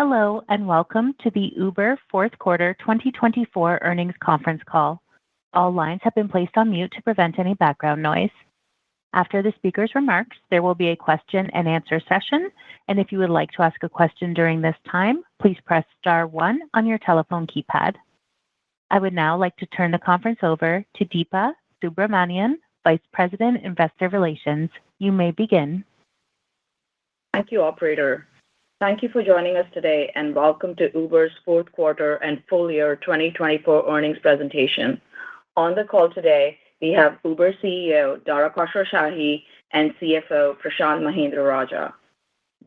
Hello, and welcome to the Uber fourth quarter 2024 earnings conference call. All lines have been placed on mute to prevent any background noise. After the speaker's remarks, there will be a question-and-answer session, and if you would like to ask a question during this time, please press star 1 on your telephone keypad. I would now like to turn the conference over to Deepa Subramanian, Vice President, Investor Relations. You may begin. Thank you, Operator. Thank you for joining us today, and welcome to Uber's fourth quarter and full year 2024 earnings presentation. On the call today, we have Uber CEO Dara Khosrowshahi and CFO Prashanth Mahendra-Rajah.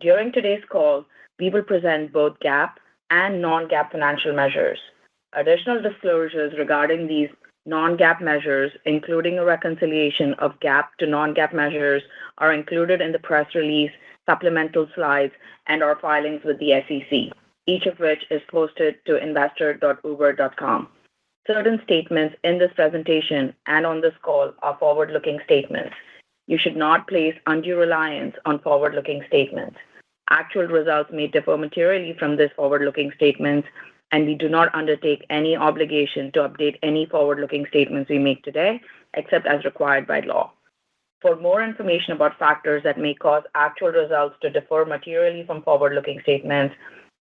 During today's call, we will present both GAAP and non-GAAP financial measures. Additional disclosures regarding these non-GAAP measures, including a reconciliation of GAAP to non-GAAP measures, are included in the press release, supplemental slides, and our filings with the SEC, each of which is posted to investor.uber.com. Certain statements in this presentation and on this call are forward-looking statements. You should not place undue reliance on forward-looking statements. Actual results may differ materially from these forward-looking statements, and we do not undertake any obligation to update any forward-looking statements we make today, except as required by law. For more information about factors that may cause actual results to differ materially from forward-looking statements,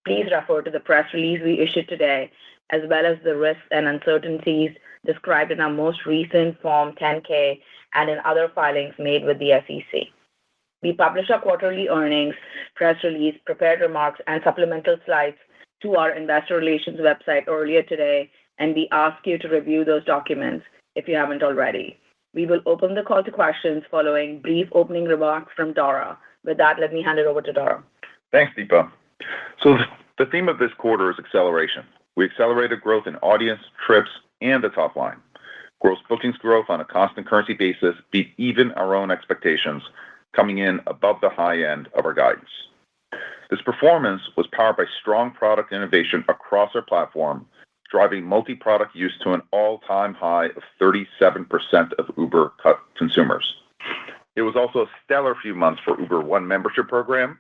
please refer to the press release we issued today, as well as the risks and uncertainties described in our most recent Form 10-K and in other filings made with the SEC. We published our quarterly earnings, press release, prepared remarks, and supplemental slides to our investor relations website earlier today, and we ask you to review those documents if you haven't already. We will open the call to questions following brief opening remarks from Dara. With that, let me hand it over to Dara. Thanks, Deepa. So the theme of this quarter is acceleration. We accelerated growth in audience, trips, and the top line. Gross bookings growth on a constant currency basis beat even our own expectations, coming in above the high end of our guidance. This performance was powered by strong product innovation across our platform, driving multi-product use to an all-time high of 37% of Uber consumers. It was also a stellar few months for Uber One membership program,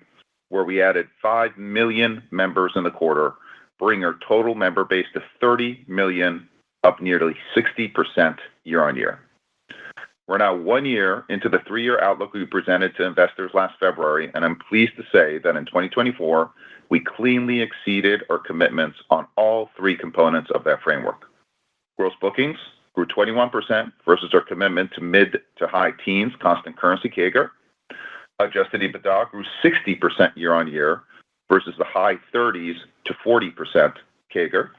where we added 5 million members in the quarter, bringing our total member base to 30 million, up nearly 60% year on year. We're now 1 year into the 3-year outlook we presented to investors last February, and I'm pleased to say that in 2024, we cleanly exceeded our commitments on all 3 components of that framework. Gross bookings grew 21% versus our commitment to mid to high teens constant currency CAGR. Adjusted EBITDA grew 60% year on year versus the high 30s to 40% CAGR.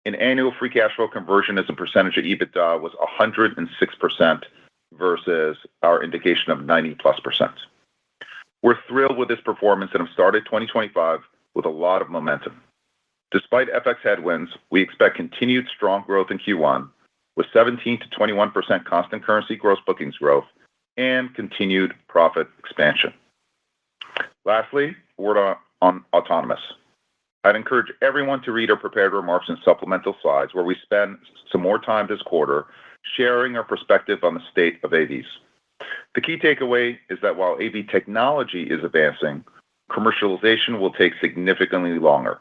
And annual free cash flow conversion as a percentage of EBITDA was 106% versus our indication of 90+%. We're thrilled with this performance and have started 2025 with a lot of momentum. Despite FX headwinds, we expect continued strong growth in Q1 with 17 to 21% constant currency gross bookings growth and continued profit expansion. Lastly, a word on autonomous. I'd encourage everyone to read our prepared remarks and supplemental slides, where we spend some more time this quarter sharing our perspective on the state of AVs. The key takeaway is that while AV technology is advancing, commercialization will take significantly longer,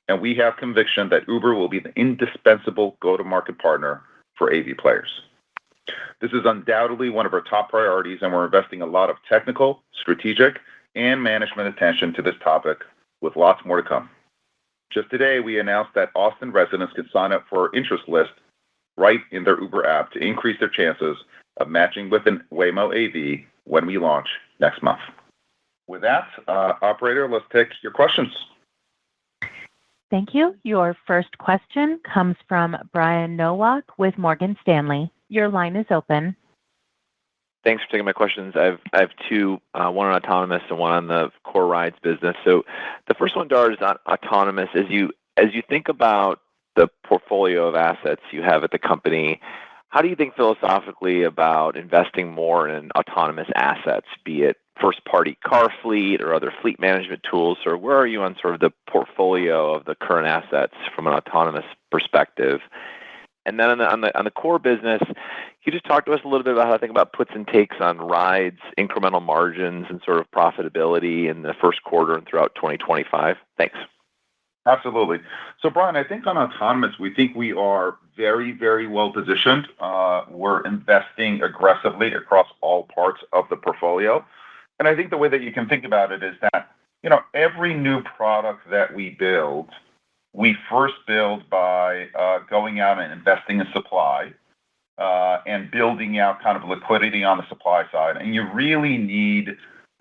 and we have conviction that Uber will be the indispensable go-to-market partner for AV players. This is undoubtedly one of our top priorities, and we're investing a lot of technical, strategic, and management attention to this topic, with lots more to come. Just today, we announced that Austin residents can sign up for our interest list right in their Uber app to increase their chances of matching with an Waymo AV when we launch next month. With that, Operator, let's take your questions. Thank you. Your first question comes from Brian Nowak with Morgan Stanley. Your line is open. Thanks for taking my questions. I have 2, one on autonomous and one on the core rides business. So the first one, Dara, is on autonomous. As you think about the portfolio of assets you have at the company, how do you think philosophically about investing more in autonomous assets, be it first-party car fleet or other fleet management tools, or where are you on sort of the portfolio of the current assets from an autonomous perspective? And then on the core business, can you just talk to us a little bit about how to think about puts and takes on rides, incremental margins, and sort of profitability in the first quarter and throughout 2025? Thanks. Absolutely. So, Brian, I think on autonomous, we think we are very, very well positioned. We're investing aggressively across all parts of the portfolio. And I think the way that you can think about it is that, every new product that we build, we first build by going out and investing in supply and building out kind of liquidity on the supply side. And you really need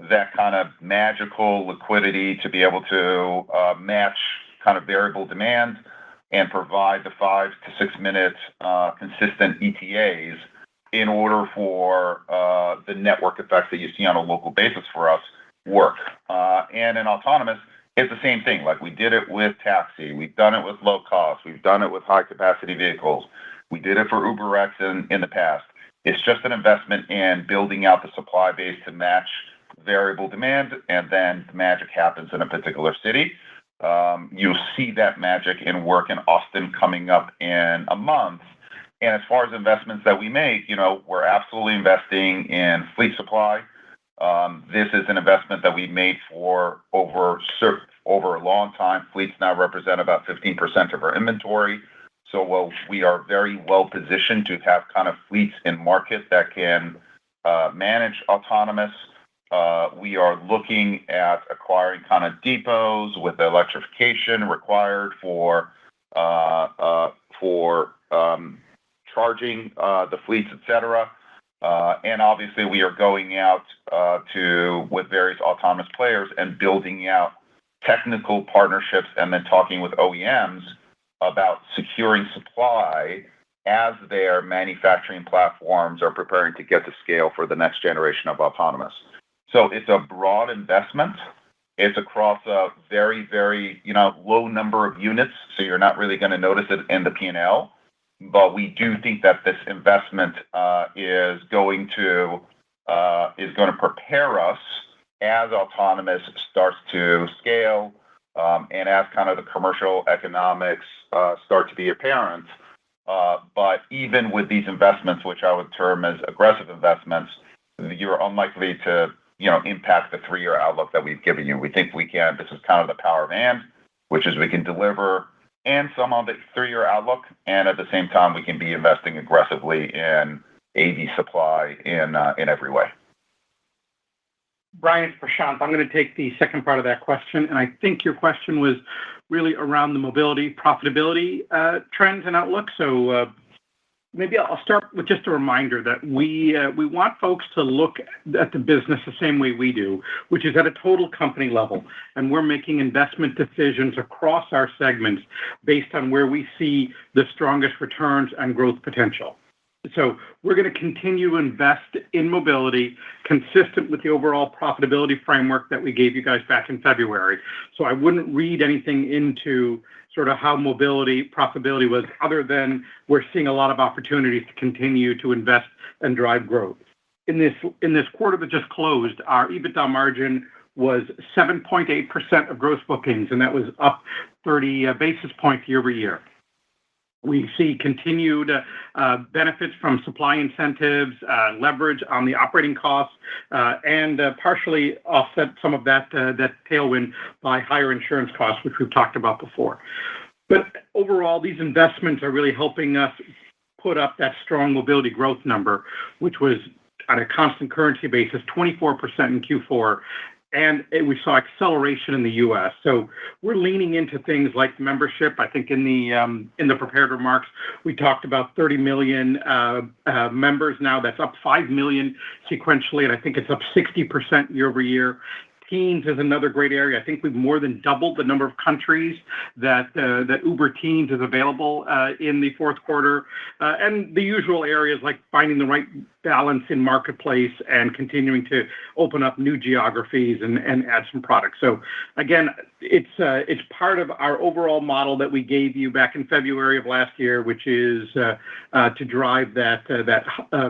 that kind of magical liquidity to be able to match kind of variable demand and provide the 5 to 6 minute consistent ETAs in order for the network effects that you see on a local basis for us work. And in autonomous, it's the same thing. Like we did it with taxi, we've done it with low cost, we've done it with high capacity vehicles, we did it for UberX in the past. It's just an investment in building out the supply base to match variable demand, and then the magic happens in a particular city. You'll see that magic in work in Austin coming up in a month. And as far as investments that we make, we're absolutely investing in fleet supply. This is an investment that we made for over a long time. Fleets now represent about 15% of our inventory. So we are very well positioned to have kind of fleets in market that can manage autonomous. We are looking at acquiring kind of depots with the electrification required for charging the fleets, et cetera. And obviously, we are going out with various autonomous players and building out technical partnerships and then talking with OEMs about securing supply as their manufacturing platforms are preparing to get to scale for the next generation of autonomous. So it's a broad investment. It's across a very, very low number of units, so you're not really going to notice it in the P&L. But we do think that this investment is going to prepare us as autonomous starts to scale and as kind of the commercial economics start to be apparent. But even with these investments, which I would term as aggressive investments, you're unlikely to impact the 3-year outlook that we've given you. We think we can. This is kind of the power of and, which is we can deliver and some on the 3-year outlook, and at the same time, we can be investing aggressively in AV supply in every way. Brian, it's Prashanth. I'm going to take the second part of that question, and I think your question was really around the mobility profitability trends and outlook. So maybe I'll start with just a reminder that we want folks to look at the business the same way we do, which is at a total company level. And we're making investment decisions across our segments based on where we see the strongest returns and growth potential. So we're going to continue to invest in mobility consistent with the overall profitability framework that we gave you guys back in February. So I wouldn't read anything into sort of how mobility profitability was, other than we're seeing a lot of opportunities to continue to invest and drive growth. In this quarter that just closed, our EBITDA margin was 7.8% of gross bookings, and that was up 30 basis points year over year. We see continued benefits from supply incentives, leverage on the operating costs, and partially offset some of that tailwind by higher insurance costs, which we've talked about before. But overall, these investments are really helping us put up that strong mobility growth number, which was on a constant currency basis, 24% in Q4. And we saw acceleration in the U.S. So we're leaning into things like membership. I think in the prepared remarks, we talked about 30 million members now. That's up 5 million sequentially, and I think it's up 60% year over year. Teens is another great area. I think we've more than doubled the number of countries that Uber Teens is available in the fourth quarter. And the usual areas like finding the right balance in marketplace and continuing to open up new geographies and add some products. So again, it's part of our overall model that we gave you back in February of last year, which is to drive that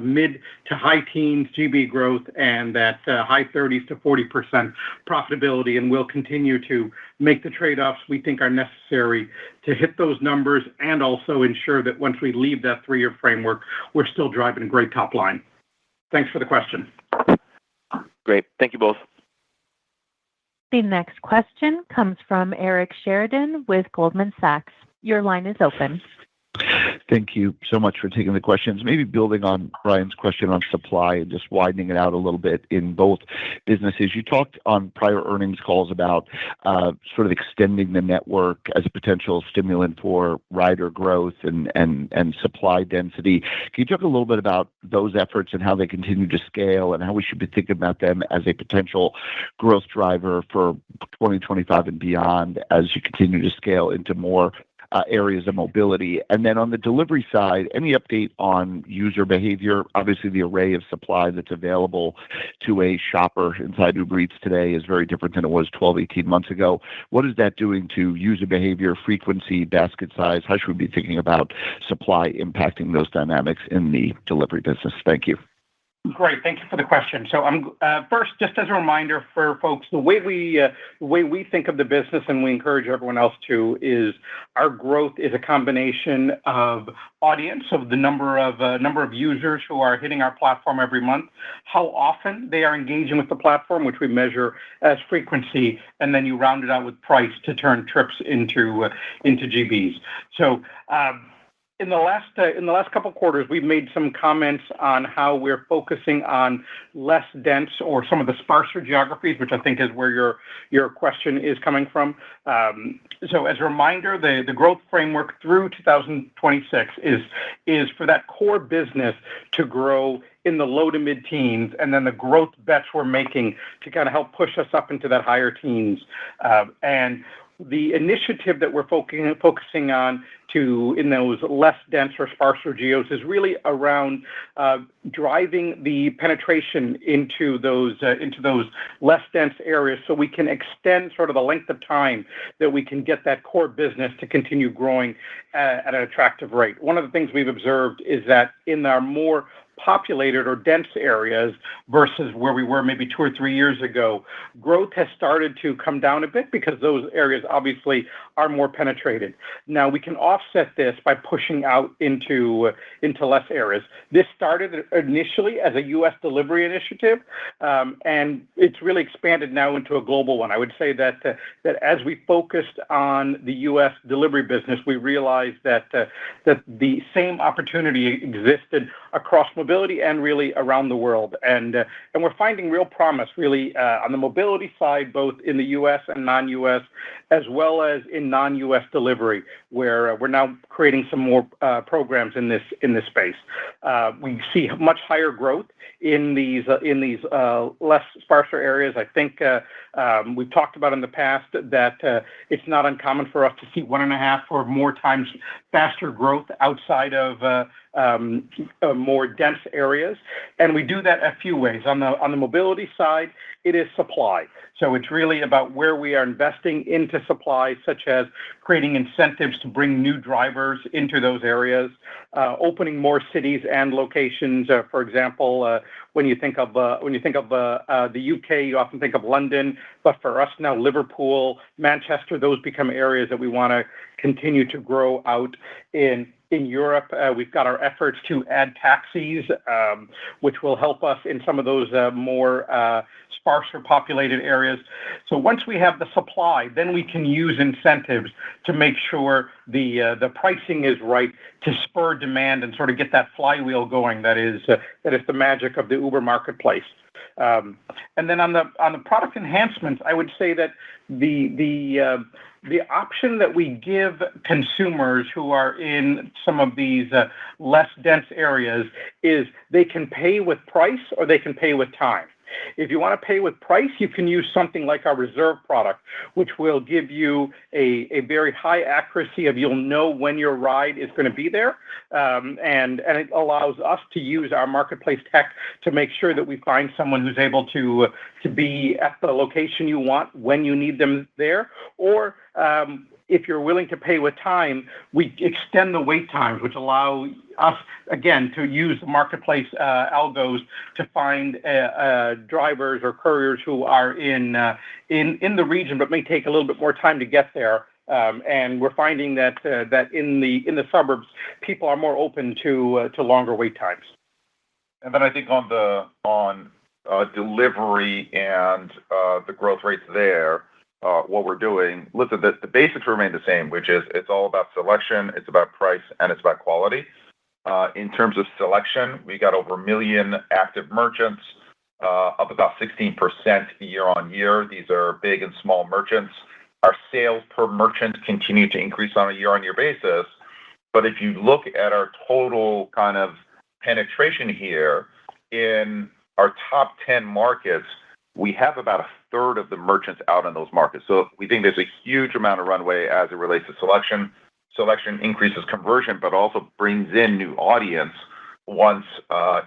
mid to high teens GB growth and that high 30s to 40% profitability. And we'll continue to make the trade-offs we think are necessary to hit those numbers and also ensure that once we leave that 3-year framework, we're still driving a great top line. Thanks for the question. Great. Thank you both. The next question comes from Eric Sheridan with Goldman Sachs. Your line is open. Thank you so much for taking the questions. Maybe building on Brian's question on supply and just widening it out a little bit in both businesses. You talked on prior earnings calls about sort of extending the network as a potential stimulant for rider growth and supply density. Can you talk a little bit about those efforts and how they continue to scale and how we should be thinking about them as a potential growth driver for 2025 and beyond as you continue to scale into more areas of mobility? And then on the delivery side, any update on user behavior? Obviously, the array of supply that's available to a shopper inside Uber Eats today is very different than it was 12, 18 months ago. What is that doing to user behavior, frequency, basket size? How should we be thinking about supply impacting those dynamics in the delivery business? Thank you. Great. Thank you for the question. So first, just as a reminder for folks, the way we think of the business, and we encourage everyone else to, is our growth is a combination of audience, of the number of users who are hitting our platform every month, how often they are engaging with the platform, which we measure as frequency, and then you round it out with price to turn trips into GBs. So in the last couple of quarters, we've made some comments on how we're focusing on less dense or some of the sparser geographies, which I think is where your question is coming from. So as a reminder, the growth framework through 2026 is for that core business to grow in the low to mid-teens, and then the growth bets we're making to kind of help push us up into that higher teens. And the initiative that we're focusing on in those less dense or sparser geos is really around driving the penetration into those less dense areas, so we can extend sort of the length of time that we can get that core business to continue growing at an attractive rate. One of the things we've observed is that in our more populated or dense areas versus where we were maybe 2 or 3 years ago, growth has started to come down a bit because those areas obviously are more penetrated. Now, we can offset this by pushing out into less areas. This started initially as a U.S. delivery initiative, and it's really expanded now into a global one. I would say that as we focused on the U.S. delivery business, we realized that the same opportunity existed across mobility and really around the world. And we're finding real promise really on the mobility side, both in the U.S. and non-U.S., as well as in non-U.S. delivery, where we're now creating some more programs in this space. We see much higher growth in these less sparser areas. I think we've talked about in the past that it's not uncommon for us to see 1.5 or more times faster growth outside of more dense areas, and we do that a few ways. On the mobility side, it is supply. So it's really about where we are investing into supply, such as creating incentives to bring new drivers into those areas, opening more cities and locations. For example, when you think of the UK, you often think of London, but for us now, Liverpool, Manchester, those become areas that we want to continue to grow out in. In Europe, we've got our efforts to add taxis, which will help us in some of those more sparser populated areas. So once we have the supply, then we can use incentives to make sure the pricing is right to spur demand and sort of get that flywheel going. That is the magic of the Uber marketplace. And then on the product enhancements, I would say that the option that we give consumers who are in some of these less dense areas is they can pay with price or they can pay with time. If you want to pay with price, you can use something like our Reserve product, which will give you a very high accuracy of you'll know when your ride is going to be there, and it allows us to use our marketplace tech to make sure that we find someone who's able to be at the location you want when you need them there. Or if you're willing to pay with time, we extend the wait times, which allow us, again, to use the marketplace algos to find drivers or couriers who are in the region but may take a little bit more time to get there. And we're finding that in the suburbs, people are more open to longer wait times. And then I think on delivery and the growth rates there, what we're doing, listen, the basics remain the same, which is it's all about selection, it's about price, and it's about quality. In terms of selection, we got over 1 million active merchants, up about 16% year-on-year. These are big and small merchants. Our sales per merchant continue to increase on a year-on-year basis. But if you look at our total kind of penetration here, in our top 10 markets, we have about a third of the merchants out in those markets. So we think there's a huge amount of runway as it relates to selection. Selection increases conversion, but also brings in new audience once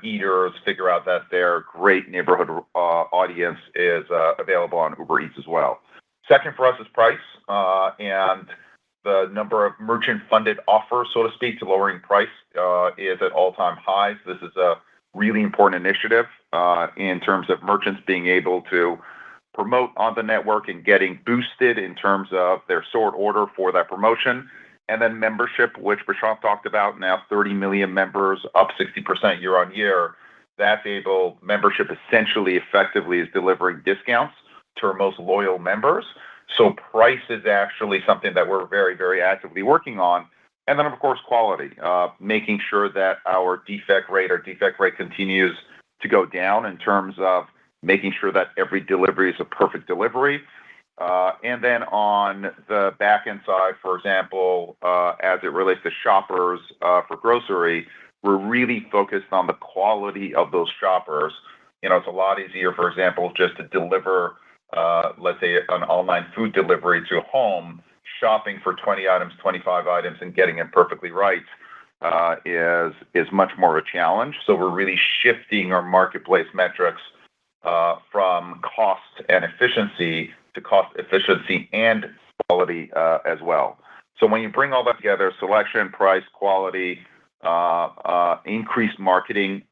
eaters figure out that their great neighborhood audience is available on Uber Eats as well. Second for us is price, and the number of merchant-funded offers, so to speak, to lowering price is at all-time highs. This is a really important initiative in terms of merchants being able to promote on the network and getting boosted in terms of their sort order for that promotion. And then membership, which Prashant talked about, now 30 million members, up 60% year-on-year. Membership essentially effectively is delivering discounts to our most loyal members. So price is actually something that we're very, very actively working on. And then, of course, quality, making sure that our defect rate continues to go down in terms of making sure that every delivery is a perfect delivery. And then on the back-end side, for example, as it relates to shoppers for grocery, we're really focused on the quality of those shoppers. It's a lot easier, for example, just to deliver, let's say, an online food delivery to a home. Shopping for 20 items, 25 items, and getting it perfectly right is much more of a challenge. So we're really shifting our marketplace metrics from cost and efficiency to cost, efficiency, and quality as well. So when you bring all that together, selection, price, quality, increased marketing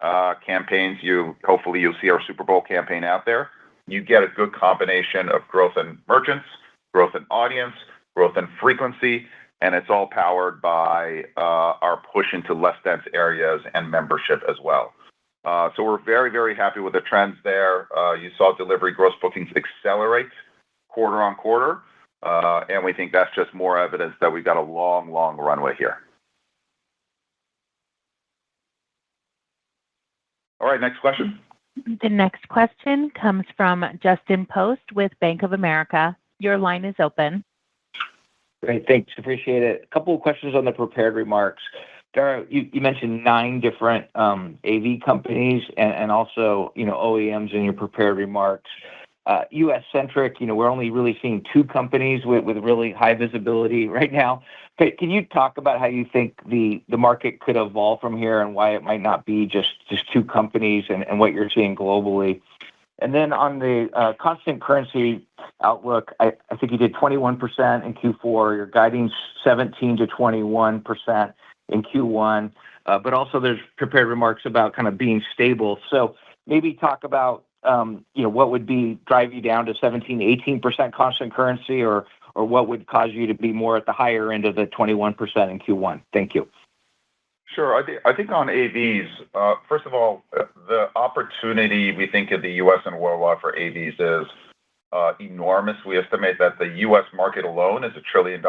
campaigns, hopefully you'll see our Super Bowl campaign out there. You get a good combination of growth in merchants, growth in audience, growth in frequency, and it's all powered by our push into less dense areas and membership as well. So we're very, very happy with the trends there. You saw delivery gross bookings accelerate quarter on quarter, and we think that's just more evidence that we've got a long, long runway here. All right, next question. The next question comes from Justin Post with Bank of America. Your line is open. Great, thanks. Appreciate it. A couple of questions on the prepared remarks. Dara, you mentioned 9 different AV companies and also OEMs in your prepared remarks. U.S.-centric, we're only really seeing 2 companies with really high visibility right now. Can you talk about how you think the market could evolve from here and why it might not be just 2 companies and what you're seeing globally? And then on the constant currency outlook, I think you did 21% in Q4. You're guiding 17 to 21% in Q1, but also there's prepared remarks about kind of being stable. So maybe talk about what would drive you down to 17, 18% constant currency, or what would cause you to be more at the higher end of the 21% in Q1? Thank you. Sure. I think on AVs, first of all, the opportunity we think in the U.S. and worldwide for AVs is enormous. We estimate that the U.S. market alone is $1 trillion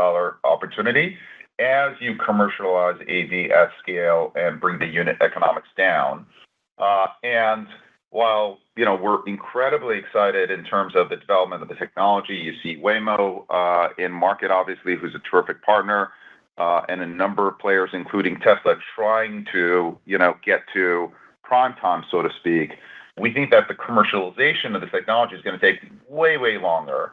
opportunity as you commercialize AV at scale and bring the unit economics down. And while we're incredibly excited in terms of the development of the technology, you see Waymo in market, obviously, who's a terrific partner, and a number of players, including Tesla, trying to get to prime time, so to speak. We think that the commercialization of the technology is going to take way, way longer.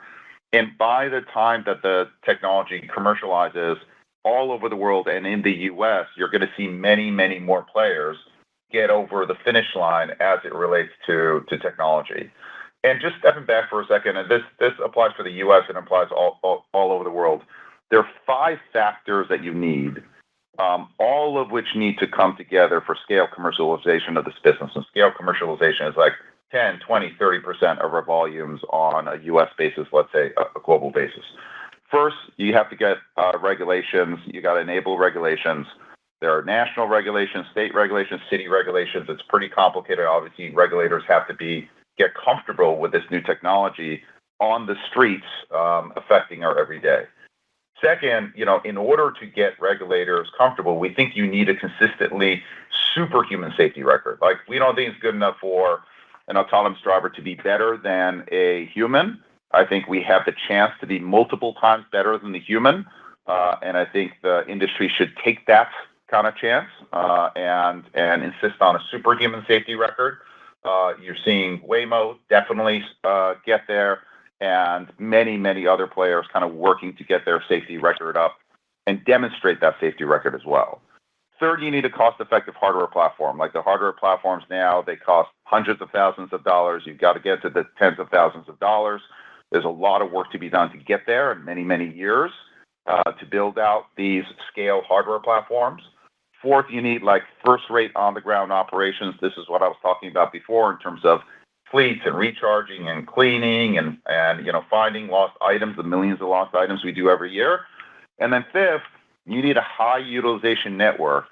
And by the time that the technology commercializes all over the world and in the U.S., you're going to see many, many more players get over the finish line as it relates to technology. And just stepping back for a second, and this applies for the U.S. and applies all over the world. There are 5 factors that you need, all of which need to come together for scale commercialization of this business. And scale commercialization is like 10, 20, 30% of our volumes on a U.S. basis, let's say a global basis. First, you have to get regulations. You got to enable regulations. There are national regulations, state regulations, city regulations. It's pretty complicated. Obviously, regulators have to be get comfortable with this new technology on the streets, affecting our everyday. Second, in order to get regulators comfortable, we think you need a consistently superhuman safety record. Like, we don't think it's good enough for an autonomous driver to be better than a human. I think we have the chance to be multiple times better than the human, and I think the industry should take that kind of chance and insist on a superhuman safety record. You're seeing Waymo definitely get there, and many, many other players kind of working to get their safety record up and demonstrate that safety record as well. Third, you need a cost-effective hardware platform. Like, the hardware platforms now, they cost hundreds of thousands of dollars. You've got to get to the tens of thousands of dollars. There's a lot of work to be done to get there, and many, many years to build out these scale hardware platforms. Fourth, you need first-rate on-the-ground operations. This is what I was talking about before in terms of fleets and recharging and cleaning and finding lost items, the millions of lost items we do every year. And then fifth, you need a high utilization network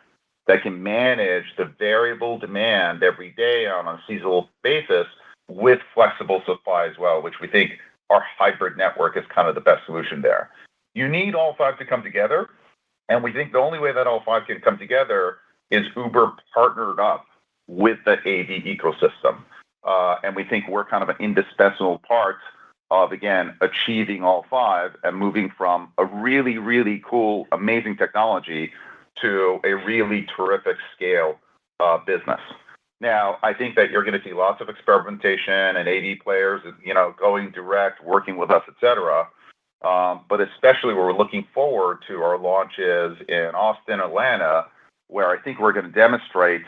that can manage the variable demand every day on a seasonal basis with flexible supply as well, which we think our hybrid network is kind of the best solution there. You need all five to come together, and we think the only way that all five can come together is Uber partnered up with the AV ecosystem. And we think we're kind of an indispensable part of, again, achieving all five and moving from a really, really cool, amazing technology to a really terrific scale business. Now, I think that you're going to see lots of experimentation and AV players, going direct, working with us, et cetera. But especially we're looking forward to our launches in Austin, Atlanta, where I think we're going to demonstrate,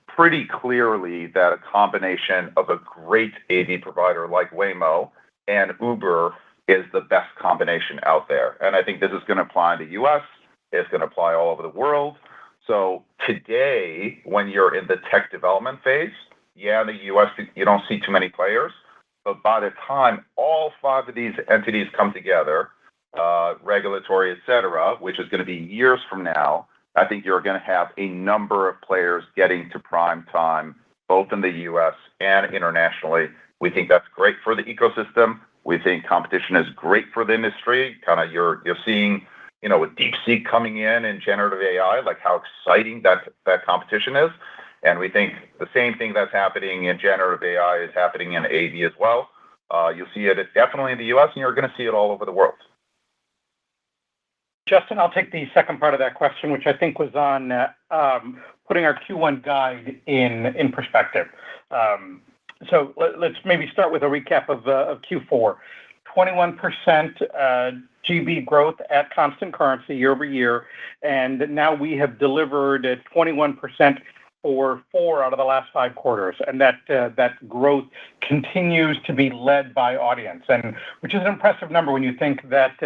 pretty clearly that a combination of a great AV provider like Waymo and Uber is the best combination out there. And I think this is going to apply in the US. It's going to apply all over the world. So today, when you're in the tech development phase, in the US, you don't see too many players. But by the time all five of these entities come together, regulatory, et cetera, which is going to be years from now, I think you're going to have a number of players getting to prime time, both in the US and internationally. We think that's great for the ecosystem. We think competition is great for the industry. Kind of you're seeing, with DeepSeek coming in generative AI, like how exciting that competition is. And we think the same thing that's happening in generative AI is happening in AV as well. You'll see it definitely in the US, and you're going to see it all over the world. Justin, I'll take the second part of that question, which I think was on putting our Q1 guide in perspective. So let's maybe start with a recap of Q4. 21% GB growth at constant currency year over year, and now we have delivered 21% for 4 out of the last 5 quarters, and that growth continues to be led by audience, and which is an impressive number when you think that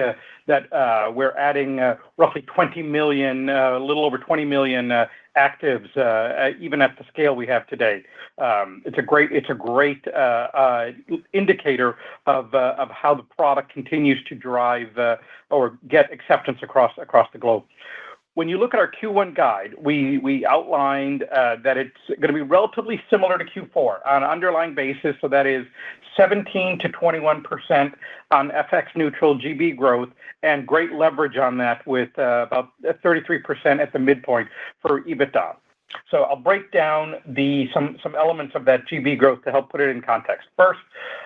we're adding roughly 20 million, a little over 20 million actives, even at the scale we have today. It's a great indicator of how the product continues to drive or get acceptance across the globe. When you look at our Q1 guide, we outlined that it's going to be relatively similar to Q4 on an underlying basis, so that is 17 to 21% on FX neutral GB growth, and great leverage on that with about 33% at the midpoint for EBITDA. So I'll break down some elements of that GB growth to help put it in context. First,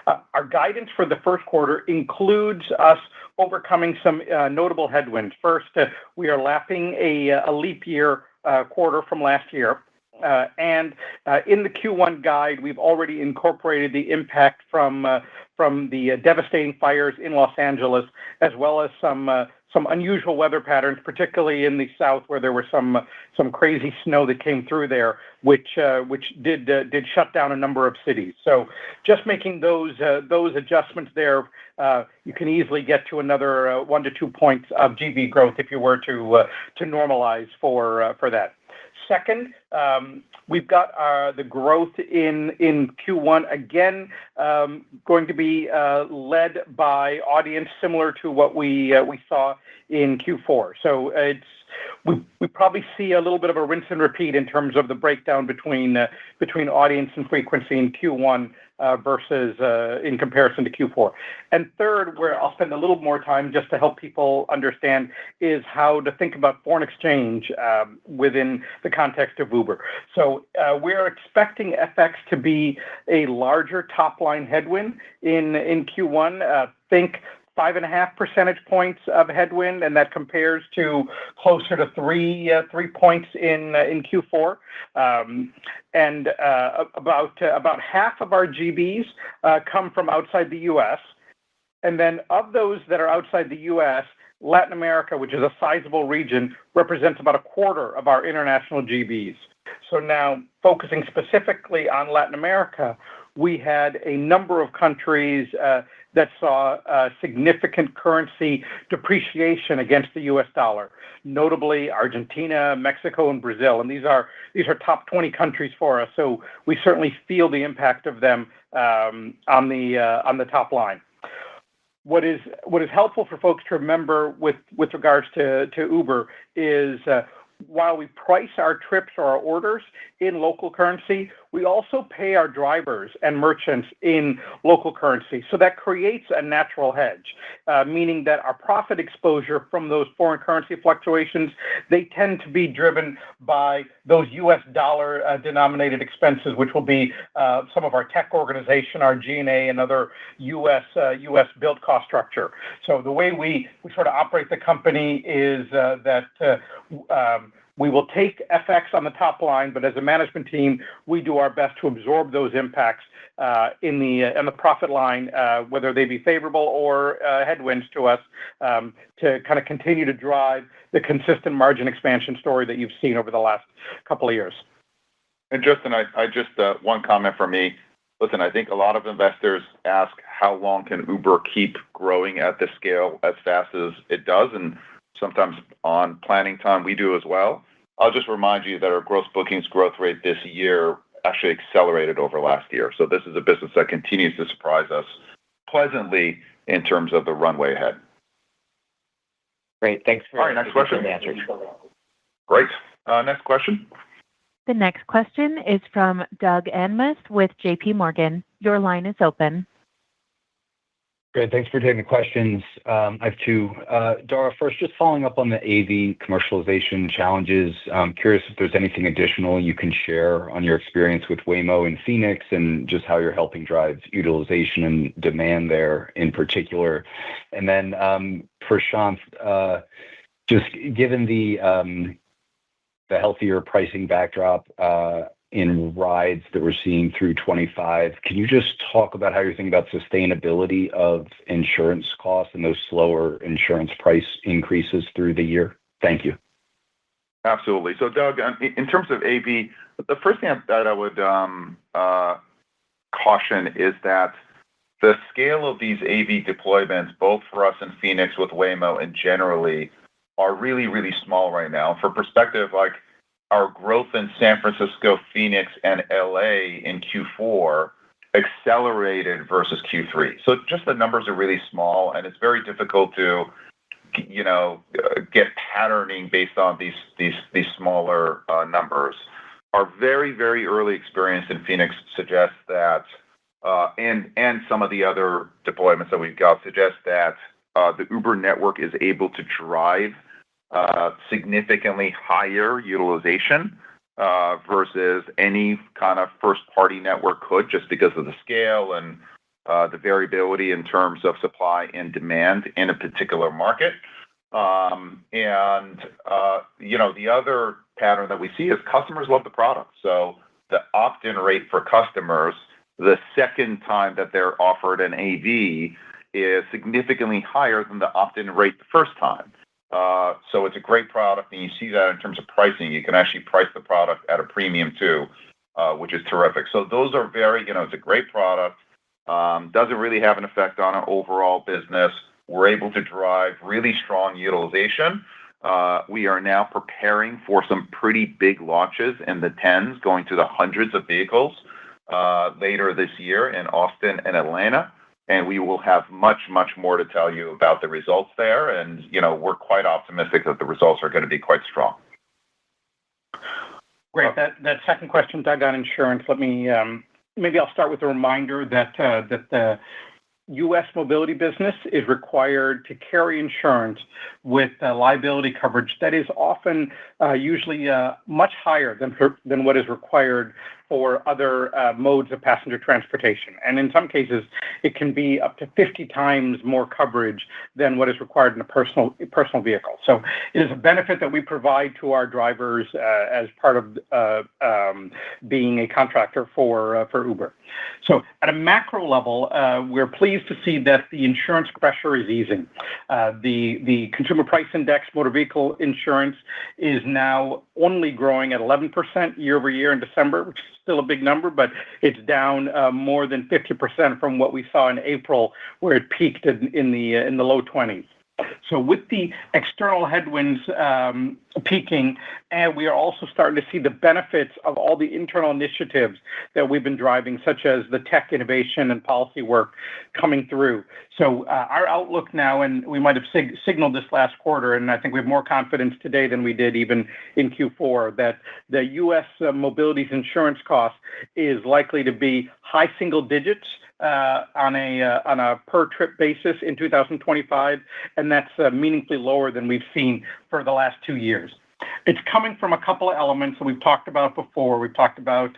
our guidance for the first quarter includes us overcoming some notable headwinds. First, we are lapping a leap year quarter from last year. And in the Q1 guide, we've already incorporated the impact from the devastating fires in Los Angeles, as well as some unusual weather patterns, particularly in the south, where there was some crazy snow that came through there, which did shut down a number of cities. So just making those adjustments there, you can easily get to another 1 to 2 points of GB growth if you were to normalize for that. Second, we've got the growth in Q1 again, going to be led by audience, similar to what we saw in Q4. So we probably see a little bit of a rinse and repeat in terms of the breakdown between audience and frequency in Q1 versus in comparison to Q4. And third, where I'll spend a little more time just to help people understand, is how to think about foreign exchange within the context of Uber. So we're expecting FX to be a larger top-line headwind in Q1. Think 5.5 percentage points of headwind, and that compares to closer to 3 points in Q4. And about half of our GBs come from outside the U.S. And then of those that are outside the U.S., Latin America, which is a sizable region, represents about a quarter of our international GBs. So now, focusing specifically on Latin America, we had a number of countries that saw significant currency depreciation against the U.S. dollar, notably Argentina, Mexico, and Brazil. And these are top 20 countries for us. So we certainly feel the impact of them on the top line. What is helpful for folks to remember with regards to Uber is while we price our trips or our orders in local currency, we also pay our drivers and merchants in local currency. So that creates a natural hedge, meaning that our profit exposure from those foreign currency fluctuations, they tend to be driven by those U.S. dollar denominated expenses, which will be some of our tech organization, our G&A, and other U.S. built cost structure. So the way we sort of operate the company is that we will take FX on the top line, but as a management team, we do our best to absorb those impacts in the profit line, whether they be favorable or headwinds to us, to kind of continue to drive the consistent margin expansion story that you've seen over the last couple of years. And Justin, I just one comment from me. Listen, I think a lot of investors ask how long can Uber keep growing at this scale as fast as it does, and sometimes on planning time we do as well. I'll just remind you that our gross bookings growth rate this year actually accelerated over last year. So this is a business that continues to surprise us pleasantly in terms of the runway ahead. Great. Thanks for All right, next question. the answers. Great. Next question. The next question is from Doug Anmuth with JP Morgan. Your line is open. Great. Thanks for taking the questions. I have two. Dara, first, just following up on the AV commercialization challenges, I'm curious if there's anything additional you can share on your experience with Waymo in Phoenix and just how you're helping drive utilization and demand there in particular. And then Prashanth, just given the healthier pricing backdrop in rides that we're seeing through 25, can you just talk about how you're thinking about sustainability of insurance costs and those slower insurance price increases through the year? Thank you. Absolutely. So, Doug, in terms of AV, the first thing that I would caution is that the scale of these AV deployments, both for us in Phoenix with Waymo and generally, are really, really small right now. For perspective, like our growth in San Francisco, Phoenix, and LA in Q4 accelerated versus Q3. So just the numbers are really small, and it's very difficult to, get patterning based on these smaller numbers. Our very, very early experience in Phoenix suggests that, and some of the other deployments that we've got suggest that the Uber network is able to drive significantly higher utilization versus any kind of first-party network could, just because of the scale and the variability in terms of supply and demand in a particular market. The other pattern that we see is customers love the product. So the opt-in rate for customers, the second time that they're offered an AV, is significantly higher than the opt-in rate the first time. So it's a great product, and you see that in terms of pricing. You can actually price the product at a premium too, which is terrific. So those are it's a great product. Doesn't really have an effect on our overall business. We're able to drive really strong utilization. We are now preparing for some pretty big launches in the tens, going to the hundreds of vehicles later this year in Austin and Atlanta. And we will have much, much more to tell you about the results there. And, we're quite optimistic that the results are going to be quite strong. Great. That second question, Doug, on insurance, let me maybe I'll start with a reminder that the U.S. mobility business is required to carry insurance with liability coverage that is often usually much higher than what is required for other modes of passenger transportation. And in some cases, it can be up to 50 times more coverage than what is required in a personal vehicle. So it is a benefit that we provide to our drivers as part of being a contractor for Uber. So at a macro level, we're pleased to see that the insurance pressure is easing. The Consumer Price Index motor vehicle insurance is now only growing at 11% year over year in December, which is still a big number, but it's down more than 50% from what we saw in April, where it peaked in the low 20s. So with the external headwinds peaking, and we are also starting to see the benefits of all the internal initiatives that we've been driving, such as the tech innovation and policy work coming through. So our outlook now, and we might have signaled this last quarter, and I think we have more confidence today than we did even in Q4, that the U.S. Mobility's insurance cost is likely to be high single digits on a per trip basis in 2025, and that's meaningfully lower than we've seen for the last 2 years. It's coming from a couple of elements that we've talked about before. We've talked about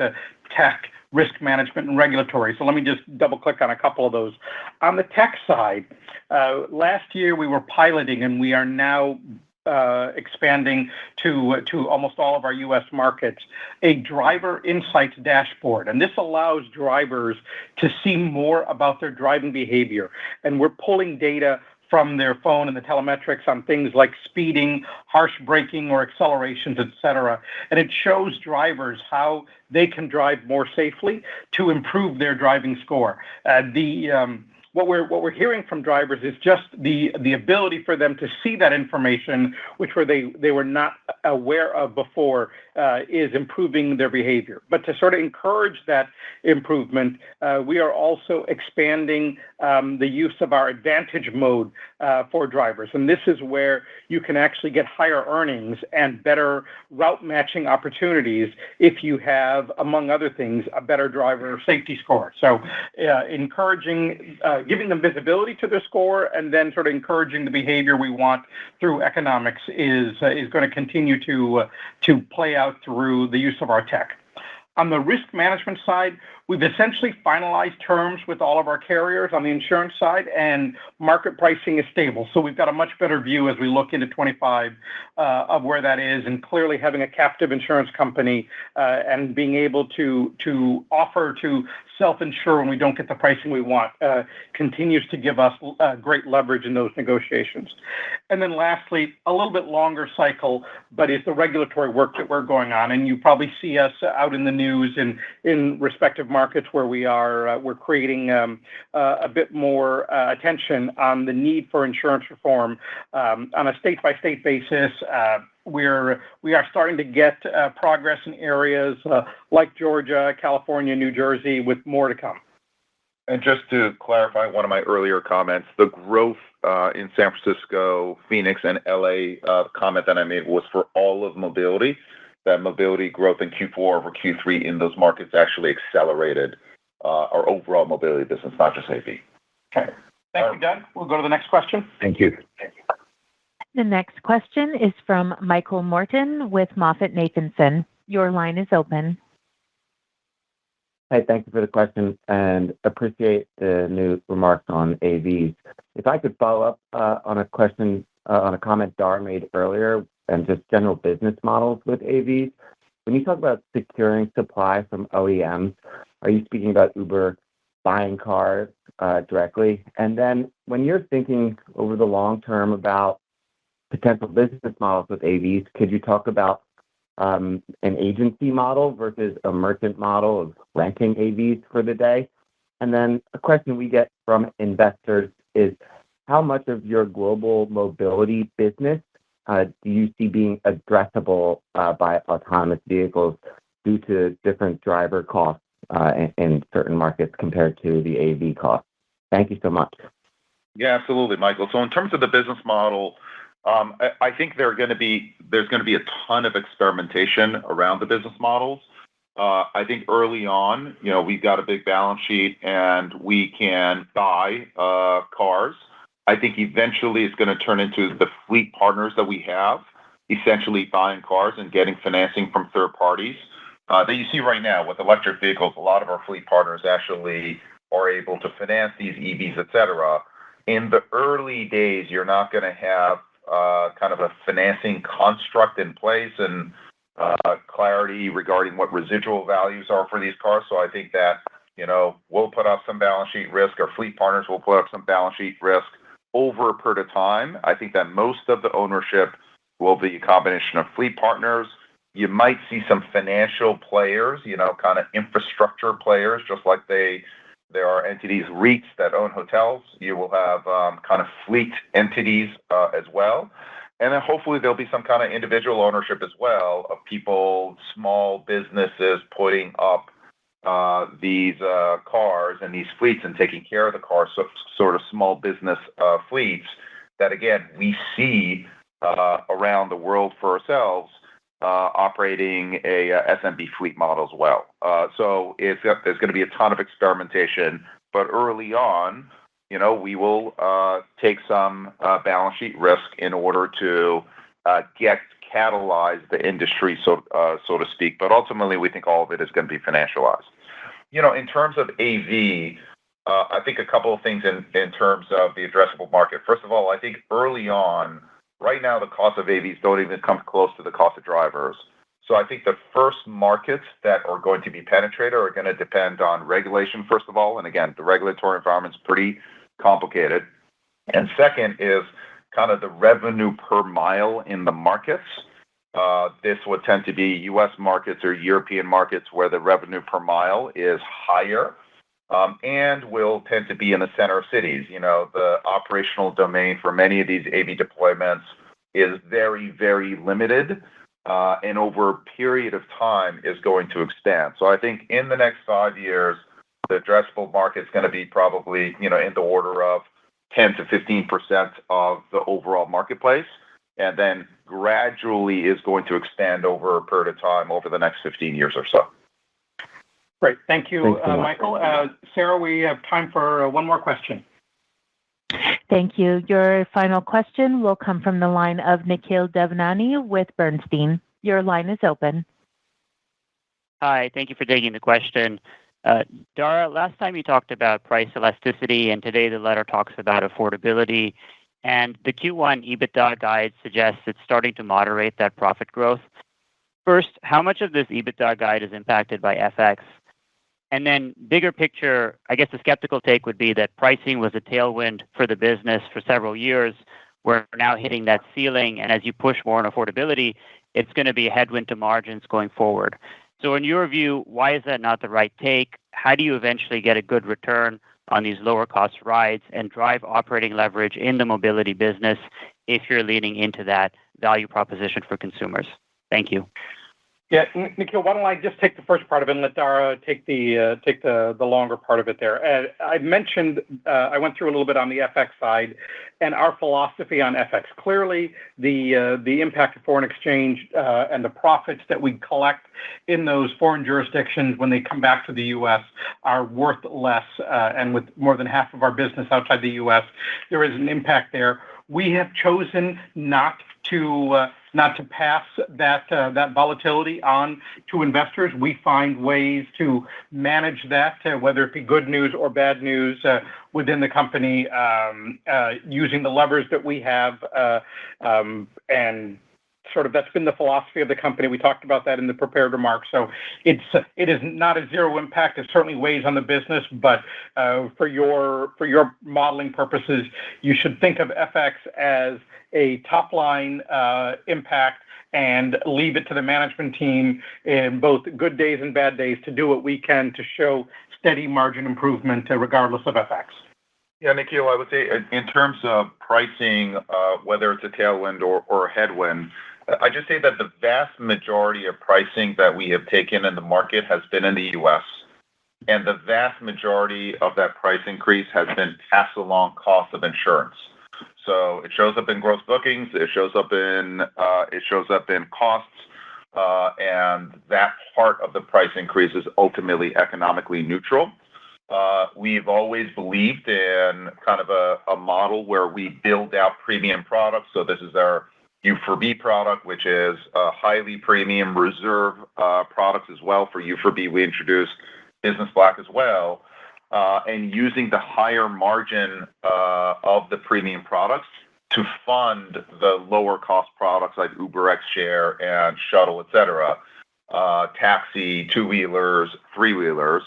tech, risk management, and regulatory. So let me just double click on a couple of those. On the tech side, last year we were piloting, and we are now expanding to almost all of our U.S. markets, a driver insights dashboard. And this allows drivers to see more about their driving behavior. And we're pulling data from their phone and the telemetrics on things like speeding, harsh braking, or accelerations, et cetera. And it shows drivers how they can drive more safely to improve their driving score. What we're hearing from drivers is just the ability for them to see that information, which they were not aware of before, is improving their behavior. But to sort of encourage that improvement, we are also expanding the use of our Advantage mode for drivers. And this is where you can actually get higher earnings and better route matching opportunities if you have, among other things, a better driver safety score. So encouraging, giving them visibility to their score, and then sort of encouraging the behavior we want through economics is going to continue to play out through the use of our tech. On the risk management side, we've essentially finalized terms with all of our carriers on the insurance side, and market pricing is stable. So we've got a much better view as we look into 25 of where that is, and clearly having a captive insurance company and being able to offer to self-insure when we don't get the pricing we want continues to give us great leverage in those negotiations. And then lastly, a little bit longer cycle, but it's the regulatory work that we're going on. And you probably see us out in the news in respective markets where we're creating a bit more attention on the need for insurance reform on a state-by-state basis. We are starting to get progress in areas like Georgia, California, New Jersey, with more to come. And just to clarify one of my earlier comments, the growth in San Francisco, Phoenix, and LA comment that I made was for all of mobility. That mobility growth in Q4 over Q3 in those markets actually accelerated our overall mobility business, not just AV. Okay. Thank you, Doug. We'll go to the next question. Thank you. The next question is from Michael Morton with MoffettNathanson. Your line is open. Hey, thank you for the question and appreciate the new remarks on AVs. If I could follow up on a question, on a comment Dara made earlier, and just general business models with AVs. When you talk about securing supply from OEMs, are you speaking about Uber buying cars directly? And then when you're thinking over the long term about potential business models with AVs, could you talk about an agency model versus a merchant model of renting AVs for the day? And then a question we get from investors is, how much of your global mobility business do you see being addressable by autonomous vehicles due to different driver costs in certain markets compared to the AV costs? Thank you so much. Yeah, absolutely, Michael. So in terms of the business model, I think there's going to be a ton of experimentation around the business models. I think early on, we've got a big balance sheet and we can buy cars. I think eventually it's going to turn into the fleet partners that we have, essentially buying cars and getting financing from third parties. That you see right now with electric vehicles, a lot of our fleet partners actually are able to finance these EVs, et cetera. In the early days, you're not going to have kind of a financing construct in place and clarity regarding what residual values are for these cars. So I think that, we'll put up some balance sheet risk. Our fleet partners will put up some balance sheet risk over a period of time. I think that most of the ownership will be a combination of fleet partners. You might see some financial players, kind of infrastructure players, just like there are entities, REITs that own hotels. You will have kind of fleet entities as well. And then hopefully there'll be some kind of individual ownership as well of people, small businesses putting up these cars and these fleets and taking care of the cars, so sort of small business fleets that, again, we see around the world for ourselves operating a SMB fleet model as well. So there's going to be a ton of experimentation, but early on, we will take some balance sheet risk in order to catalyze the industry, so to speak. But ultimately, we think all of it is going to be financialized. In terms of AV, I think a couple of things in terms of the addressable market. First of all, I think early on, right now, the cost of AVs don't even come close to the cost of drivers. So I think the first markets that are going to be penetrated are going to depend on regulation, first of all. And again, the regulatory environment's pretty complicated. And second is kind of the revenue per mile in the markets. This would tend to be U.S. markets or European markets where the revenue per mile is higher and will tend to be in the center of cities. The operational domain for many of these AV deployments is very, very limited and over a period of time is going to expand. So I think in the next 5 years, the addressable market is going to be probably, in the order of 10 to 15% of the overall marketplace, and then gradually is going to expand over a period of time over the next 15 years or so. Great. Thank you, Thanks so much. Michael. Sarah, we have time for one more question. Thank you. Your final question will come from the line of Nikhil Devnani with Bernstein. Your line is open. Hi, thank you for taking the question. Dara, last time you talked about price elasticity, and today the letter talks about affordability. And the Q1 EBITDA guide suggests it's starting to moderate that profit growth. First, how much of this EBITDA guide is impacted by FX? And then bigger picture, I guess the skeptical take would be that pricing was a tailwind for the business for several years. We're now hitting that ceiling, and as you push more on affordability, it's going to be a headwind to margins going forward. So in your view, why is that not the right take? How do you eventually get a good return on these lower cost rides and drive operating leverage in the mobility business if you're leaning into that value proposition for consumers? Thank you. Yeah, Nikhil, why don't I just take the first part of it and let Dara take the longer part of it there. I mentioned, I went through a little bit on the FX side and our philosophy on FX. Clearly, the impact of foreign exchange and the profits that we collect in those foreign jurisdictions when they come back to the U.S. are worth less, and with more than half of our business outside the U.S., there is an impact there. We have chosen not to pass that volatility on to investors. We find ways to manage that, whether it be good news or bad news within the company, using the levers that we have, and sort of that's been the philosophy of the company. We talked about that in the prepared remarks. So it is not a zero impact. It certainly weighs on the business, but for your modeling purposes, you should think of FX as a top line impact and leave it to the management team in both good days and bad days to do what we can to show steady margin improvement regardless of FX. Yeah, Nikhil, I would say in terms of pricing, whether it's a tailwind or a headwind, I just say that the vast majority of pricing that we have taken in the market has been in the U.S. And the vast majority of that price increase has been passed along cost of insurance. So it shows up in gross bookings. It shows up in costs. and that part of the price increase is ultimately economically neutral. We've always believed in kind of a model where we build out premium products. So this is our U4B product, which is a highly premium reserve products as well. For U4B, we introduced Business Black as well. And using the higher margin of the premium products to fund the lower cost products like UberX Share and Shuttle, et cetera, taxi, two-wheelers, three-wheelers.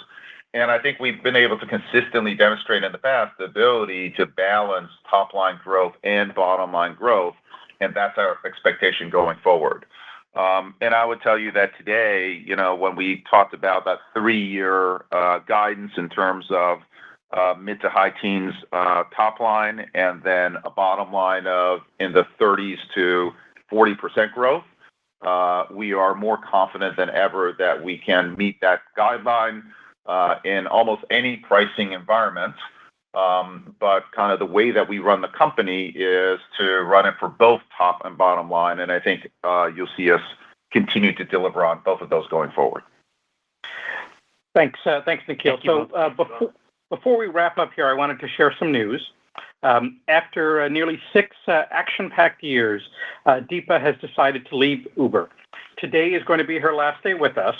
And I think we've been able to consistently demonstrate in the past the ability to balance top-line growth and bottom-line growth, and that's our expectation going forward. And I would tell you that today, when we talked about that 3-year guidance in terms of mid to high teens top line and then a bottom line of in the 30s to 40% growth, we are more confident than ever that we can meet that guideline in almost any pricing environment. But kind of the way that we run the company is to run it for both top and bottom line. And I think you'll see us continue to deliver on both of those going forward. Thanks, Nikhil. So before we wrap up here, I wanted to share some news. After nearly 6 action-packed years, Deepa has decided to leave Uber. Today is going to be her last day with us.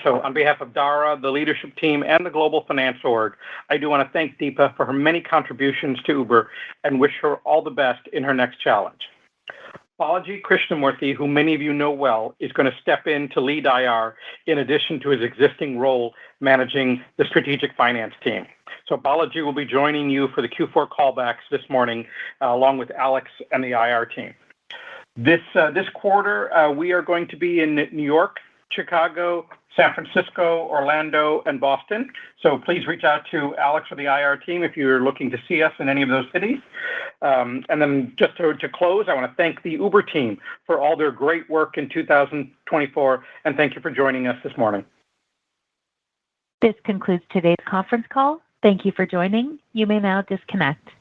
So on behalf of Dara, the leadership team, and the Global Finance Org, I do want to thank Deepa for her many contributions to Uber and wish her all the best in her next challenge. Balaji Krishnamurthy, who many of you know well, is going to step in to lead IR in addition to his existing role managing the strategic finance team. So Balaji will be joining you for the Q4 callbacks this morning, along with Alex and the IR team. This quarter, we are going to be in New York, Chicago, San Francisco, Orlando, and Boston. So please reach out to Alex or the IR team if you're looking to see us in any of those cities. And then just to close, I want to thank the Uber team for all their great work in 2024, and thank you for joining us this morning. This concludes today's conference call. Thank you for joining. You may now disconnect.